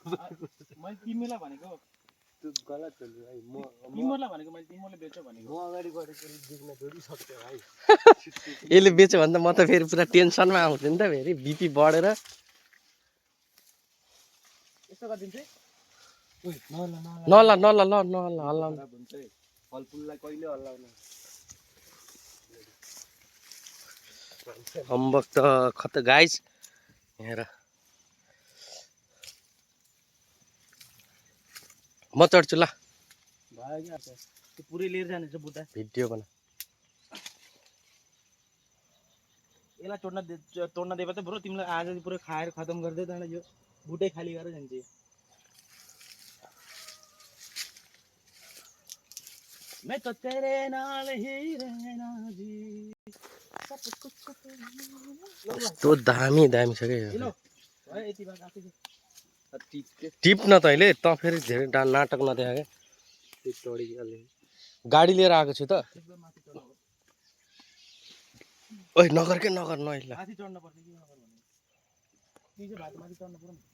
मैले तिमीलाई भनेको त्यो गलत हो नि भाइ तिमीलाई भनेको मैले तिमीले बेच्यो भनेको म अगाडि गरेको देख्न थोडी सक्छ भाइ यसले बेच्यो भने त म त फेरि पुरा टेन्सनमा आउँछु नि त फेरि बिपी बढेर यस्तो गरिदिन्छु है ओइ नला नला ल नला हल्लाउनु खराब हुन्छ है फलफुललाई कहिले हल्लाउनु अम्बक त खत गाइस हेर म चढ्छु ल भयो क्या त्यो पुरै लिएर जानेछ बुट्टा भिडियो बना यसलाई तोड्न दिएपछि ब्रो तिमीलाई आज पुरै खाएर खतम गरिदियो त्यहाँबाट यो बुटै खाली गरेर जान्छ मैं तो तेरे नाल ही रहना जी सब कुछ कस्तो दामी दामी छ क्या यो। लो है यति बात आफै टिप्न त अहिले त फेरि धेरै नाटक नदेखा क्या टोडी गाडी लिएर आएको छु त माथि चढ्नु ओइ नगर के नगर नहिला माथि चढ्न पर्छ कि नगर भने कि चाहिँ भात माथि चढ्नु पर्छ